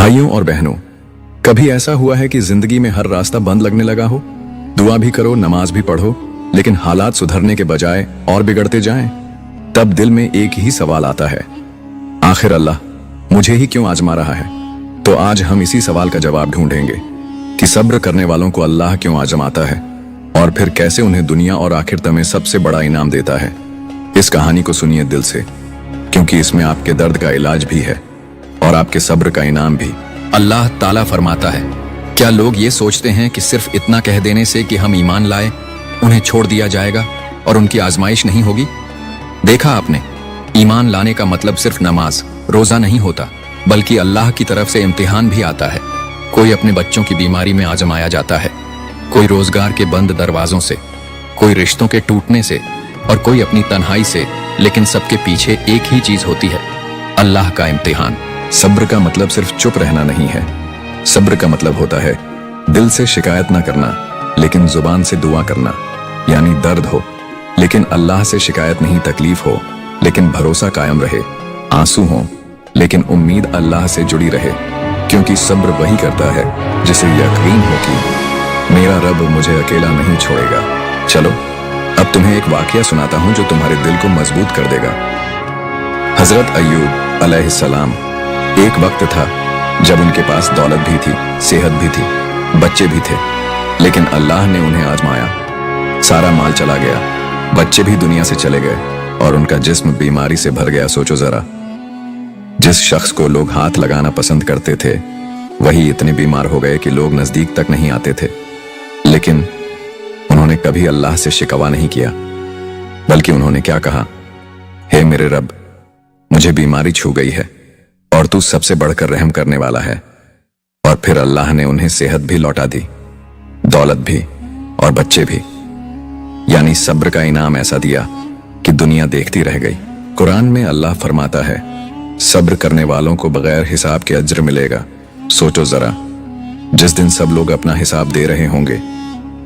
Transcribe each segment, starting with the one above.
भाइयों और बहनों, कभी ऐसा हुआ है कि जिंदगी में हर रास्ता बंद लगने लगा हो? दुआ भी करो, नमाज भी पढ़ो, लेकिन हालात सुधरने के बजाय और बिगड़ते जाएं। तब दिल में एक ही सवाल आता है, आखिर अल्लाह मुझे ही क्यों आजमा रहा है? तो आज हम इसी सवाल का जवाब ढूंढेंगे कि सब्र करने वालों को अल्लाह क्यों आजमाता है और फिर कैसे उन्हें दुनिया और आखिरत में सबसे बड़ा इनाम देता है। इस कहानी को सुनिए दिल से, क्योंकि इसमें आपके दर्द का इलाज भी है और आपके सब्र का इनाम भी। अल्लाह ताला फरमाता है, क्या लोग ये सोचते हैं कि सिर्फ इतना कह देने से कि हम ईमान लाए उन्हें छोड़ दिया जाएगा और उनकी आजमाइश नहीं होगी? देखा आपने, ईमान लाने का मतलब सिर्फ नमाज रोजा नहीं होता, बल्कि अल्लाह की तरफ से इम्तिहान भी आता है। कोई अपने बच्चों की बीमारी में आजमाया जाता है, कोई रोजगार के बंद दरवाजों से, कोई रिश्तों के टूटने से और कोई अपनी तन्हाई से, लेकिन सबके पीछे एक ही चीज होती है, अल्लाह का इम्तिहान। सब्र का मतलब सिर्फ चुप रहना नहीं है। सब्र का मतलब होता है दिल से शिकायत ना करना, लेकिन जुबान से दुआ करना। यानी दर्द हो लेकिन अल्लाह से शिकायत नहीं, तकलीफ हो लेकिन भरोसा कायम रहे, आंसू हो लेकिन उम्मीद अल्लाह से जुड़ी रहे। क्योंकि सब्र वही करता है जिसे यकीन हो कि मेरा रब मुझे अकेला नहीं छोड़ेगा। चलो अब तुम्हें एक वाकया सुनाता हूं जो तुम्हारे दिल को मजबूत कर देगा। हजरत अय्यूब अलैहिस्सलाम, एक वक्त था जब उनके पास दौलत भी थी, सेहत भी थी, बच्चे भी थे, लेकिन अल्लाह ने उन्हें आजमाया। सारा माल चला गया, बच्चे भी दुनिया से चले गए और उनका जिस्म बीमारी से भर गया। सोचो जरा, जिस शख्स को लोग हाथ लगाना पसंद करते थे वही इतने बीमार हो गए कि लोग नजदीक तक नहीं आते थे। लेकिन उन्होंने कभी अल्लाह से शिकवा नहीं किया, बल्कि उन्होंने क्या कहा, हे मेरे रब, मुझे बीमारी छू गई है और तू सबसे बढ़कर रहम करने वाला है। और फिर अल्लाह ने उन्हें सेहत भी लौटा दी, दौलत भी और बच्चे भी। यानी सब्र का इनाम ऐसा दिया कि दुनिया देखती रह गई। कुरान में अल्लाह फरमाता है, सब्र करने वालों को बगैर हिसाब के अज्र मिलेगा। सोचो जरा, जिस दिन सब लोग अपना हिसाब दे रहे होंगे,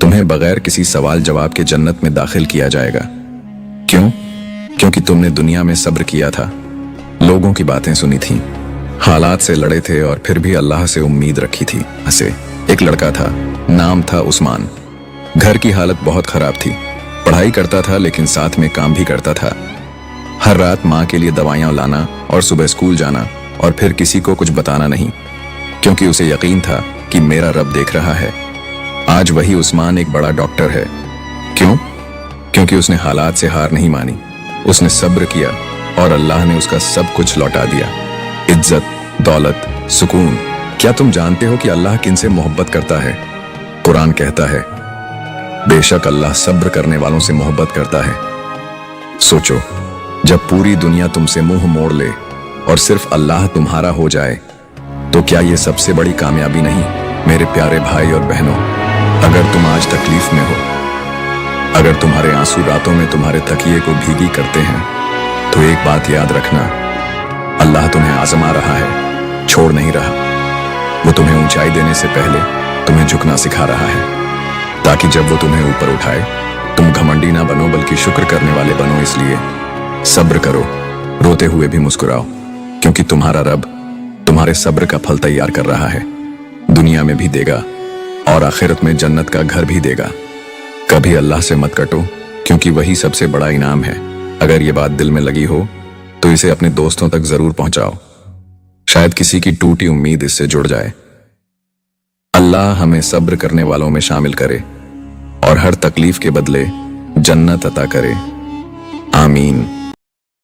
तुम्हें बगैर किसी सवाल जवाब के जन्नत में दाखिल किया जाएगा। क्यों? क्योंकि तुमने दुनिया में सब्र किया था, लोगों की बातें सुनी थी, हालात से लड़े थे और फिर भी अल्लाह से उम्मीद रखी थी। हंसे। एक लड़का था, नाम था उस्मान। घर की हालत बहुत खराब थी, पढ़ाई करता था लेकिन साथ में काम भी करता था। हर रात माँ के लिए दवाइयाँ लाना और सुबह स्कूल जाना और फिर किसी को कुछ बताना नहीं, क्योंकि उसे यकीन था कि मेरा रब देख रहा है। आज वही उस्मान एक बड़ा डॉक्टर है। क्यों? क्योंकि उसने हालात से हार नहीं मानी, उसने सब्र किया और अल्लाह ने उसका सब कुछ लौटा दिया, इज्जत, दौलत, सुकून। क्या तुम जानते हो कि अल्लाह किनसे मोहब्बत करता है? कुरान कहता है, बेशक अल्लाह सब्र करने वालों से मोहब्बत करता है। सोचो, जब पूरी दुनिया तुमसे मुंह मोड़ ले और सिर्फ अल्लाह तुम्हारा हो जाए, तो क्या ये सबसे बड़ी कामयाबी नहीं? मेरे प्यारे भाई और बहनों, अगर तुम आज तकलीफ में हो, अगर तुम्हारे आंसू रातों में तुम्हारे तकिए को भीगी करते हैं, तो एक बात याद रखना, अल्लाह तुम्हें आजमा रहा है, छोड़ नहीं रहा। वो तुम्हें ऊंचाई देने से पहले तुम्हें झुकना सिखा रहा है, ताकि जब वो तुम्हें ऊपर उठाए तुम घमंडी ना बनो बल्कि शुक्र करने वाले बनो। इसलिए सब्र करो, रोते हुए भी मुस्कुराओ, क्योंकि तुम्हारा रब तुम्हारे सब्र का फल तैयार कर रहा है। दुनिया में भी देगा और आखिरत में जन्नत का घर भी देगा। कभी अल्लाह से मत कटो, क्योंकि वही सबसे बड़ा इनाम है। अगर ये बात दिल में लगी हो तो इसे अपने दोस्तों तक जरूर पहुंचाओ, शायद किसी की टूटी उम्मीद इससे जुड़ जाए। अल्लाह हमें सब्र करने वालों में शामिल करे और हर तकलीफ के बदले जन्नत अता करे। आमीन।